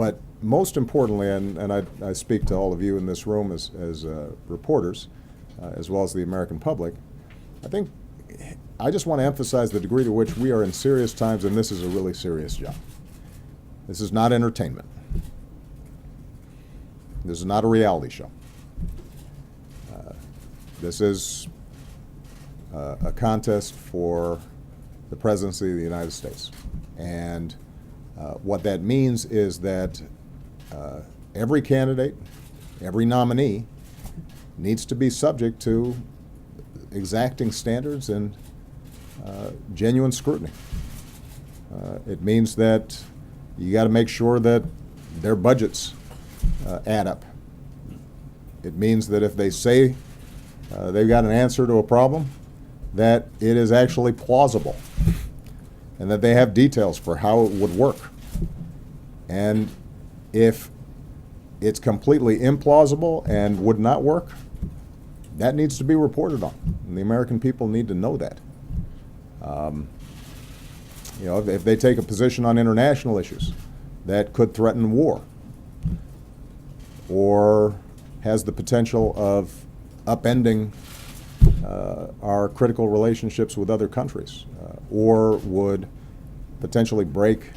But most importantly, and I speak to all of you in this room as reporters, as well as the American public, I just want to emphasize the degree to which we are in serious times, and this is a really serious job. This is not entertainment. This is not a reality show. This is a contest for the presidency of the United States. And what that means is that every candidate, every nominee needs to be subject to exacting standards and genuine scrutiny. It means that you got to make sure that their budgets add up. It means that if they say they've got an answer to a problem, that it is actually plausible and that they have details for how it would work. And if it's completely implausible and would not work, that needs to be reported on. And the American people need to know that. If they take a position on international issues that could threaten war or has the potential of upending our critical relationships with other countries or would potentially break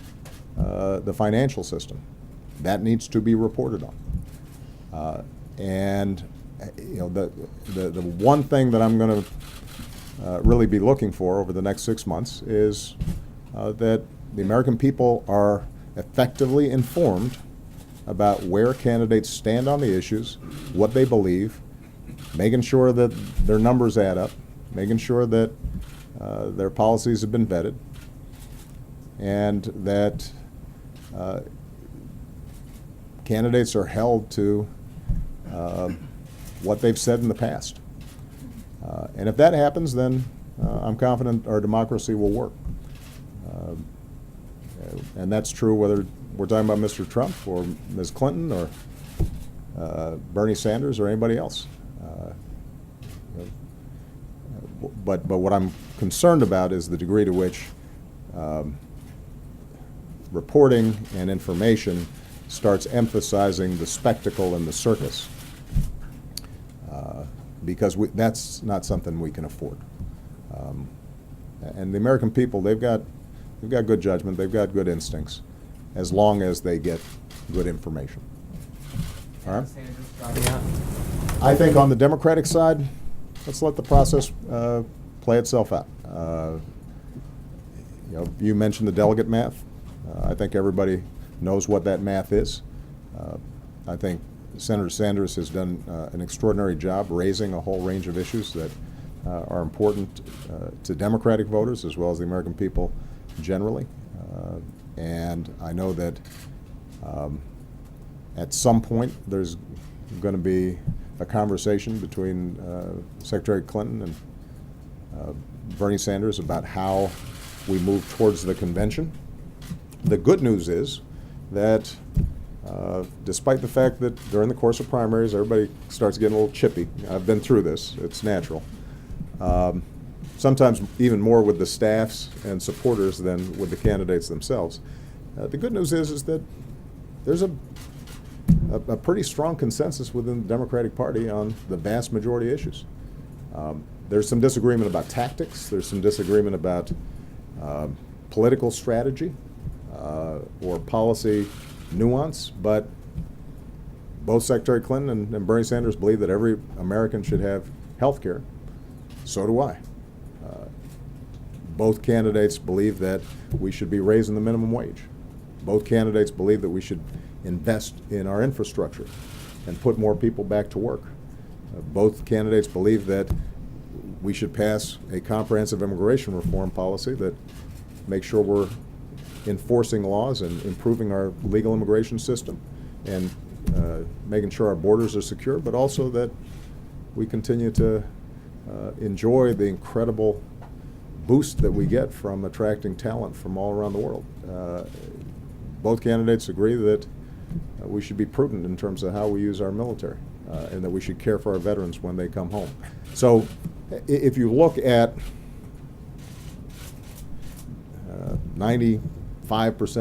the financial system, that needs to be reported on. The one thing that I'm going to really be looking for over the next 6 months is that the American people are effectively informed about where candidates stand on the issues, what they believe, making sure that their numbers add up, making sure that their policies have been vetted, and that candidates are held to what they've said in the past. And if that happens, then I'm confident our democracy will work. And that's true whether we're talking about Mr. Trump or Ms. Clinton or Bernie Sanders or anybody else. But what I'm concerned about is the degree to which reporting and information starts emphasizing the spectacle and the circus, because that's not something we can afford. And the American people, they've got good judgment, they've got good instincts, as long as they get good information. All right? I think on the Democratic side, let's let the process play itself out. You mentioned the delegate math. I think everybody knows what that math is. I think Senator Sanders has done an extraordinary job raising a whole range of issues that are important to Democratic voters as well as the American people generally. And I know that at some point there's going to be a conversation between Secretary Clinton and Bernie Sanders about how we move towards the convention. The good news is that despite the fact that during the course of primaries everybody starts getting a little chippy, I've been through this, it's natural, sometimes even more with the staffs and supporters than with the candidates themselves. The good news is that there's a pretty strong consensus within the Democratic Party on the vast majority of issues. There's some disagreement about tactics, there's some disagreement about political strategy or policy nuance, but both Secretary Clinton and Bernie Sanders believe that every American should have health care. So do I. Both candidates believe that we should be raising the minimum wage. Both candidates believe that we should invest in our infrastructure and put more people back to work. Both candidates believe that we should pass a comprehensive immigration reform policy that makes sure we're enforcing laws and improving our legal immigration system and making sure our borders are secure, but also that we continue to enjoy the incredible boost that we get from attracting talent from all around the world. Both candidates agree that we should be prudent in terms of how we use our military and that we should care for our veterans when they come home. So if you look at 95%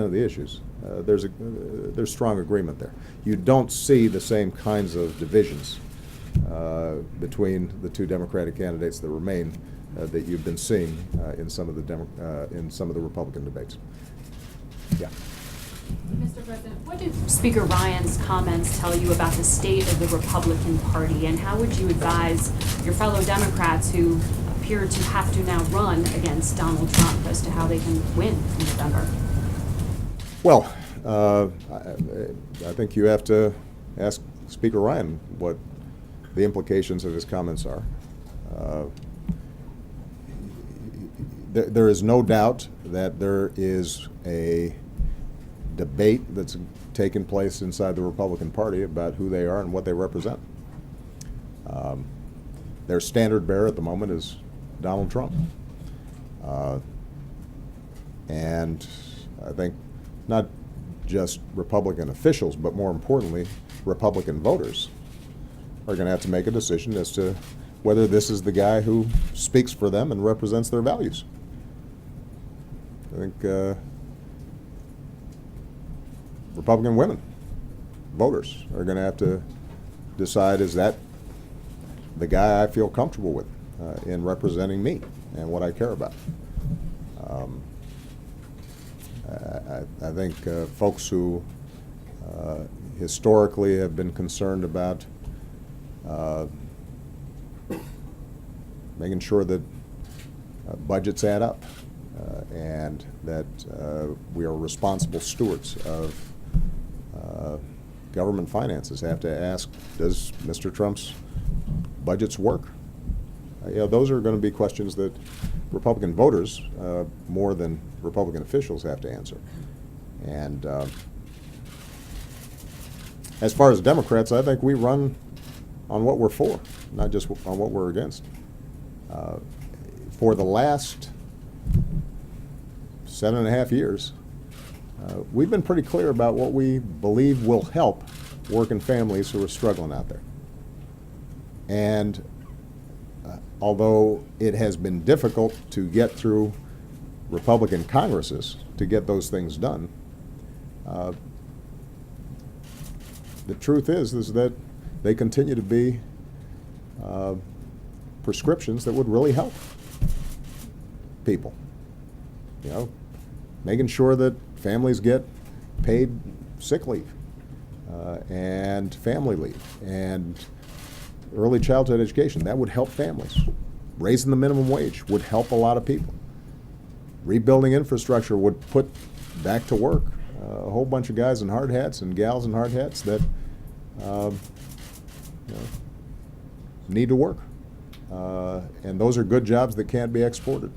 of the issues, there's strong agreement there. You don't see the same kinds of divisions between the two Democratic candidates that remain that you've been seeing in some of the Republican debates. Yeah. Mr. President, what did Speaker Ryan's comments tell you about the state of the Republican Party, and how would you advise your fellow Democrats who appear to have to now run against Donald Trump as to how they can win in November? Well, I think you have to ask Speaker Ryan what the implications of his comments are. There is no doubt that there is a debate that's taken place inside the Republican Party about who they are and what they represent. Their standard bearer at the moment is Donald Trump. And I think not just Republican officials, but more importantly, Republican voters are going to have to make a decision as to whether this is the guy who speaks for them and represents their values. I think Republican women, voters, are going to have to decide, is that the guy I feel comfortable with in representing me and what I care about. I think folks who historically have been concerned about making sure that budgets add up and that we are responsible stewards of government finances have to ask, does Mr. Trump's budgets work? Those are going to be questions that Republican voters, more than Republican officials, have to answer. And as far as Democrats, I think we run on what we're for, not just on what we're against. For the last 7.5 years, we've been pretty clear about what we believe will help working families who are struggling out there. And although it has been difficult to get through Republican Congresses to get those things done, the truth is that they continue to be prescriptions that would really help people. Making sure that families get paid sick leave and family leave and early childhood education. That would help families. Raising the minimum wage would help a lot of people. Rebuilding infrastructure would put back to work a whole bunch of guys in hard hats and gals in hard hats that need to work. And those are good jobs that can't be exported.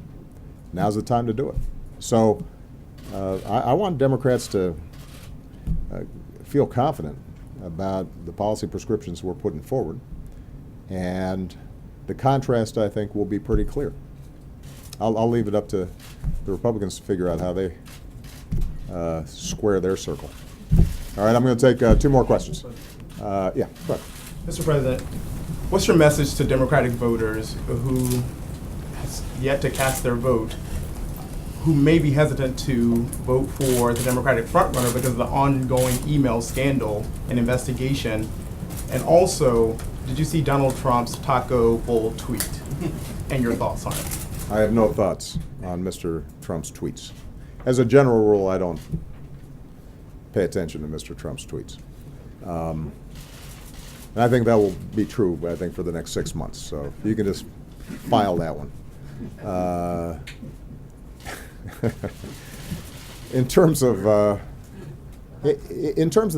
Now's the time to do it. So I want Democrats to feel confident about the policy prescriptions we're putting forward. And the contrast, I think, will be pretty clear. I'll leave it up to the Republicans to figure out how they square their circle. All right, I'm going to take 2 more questions. Yeah, go ahead. Mr. President, what's your message to Democratic voters who has yet to cast their vote, who may be hesitant to vote for the Democratic frontrunner because of the ongoing email scandal and investigation? And also, did you see Donald Trump's taco bowl tweet and your thoughts on it? I have no thoughts on Mr. Trump's tweets. As a general rule, I don't pay attention to Mr. Trump's tweets. And I think that will be true, I think, for the next 6 months. So you can just file that one. In terms of the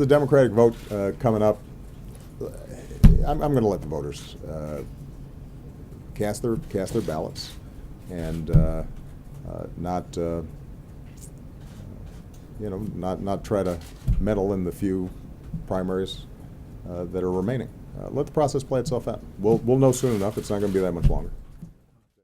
Democratic vote coming up, I'm going to let the voters cast their ballots and not try to meddle in the few primaries that are remaining. Let the process play itself out. We'll know soon enough. It's not going to be that much longer.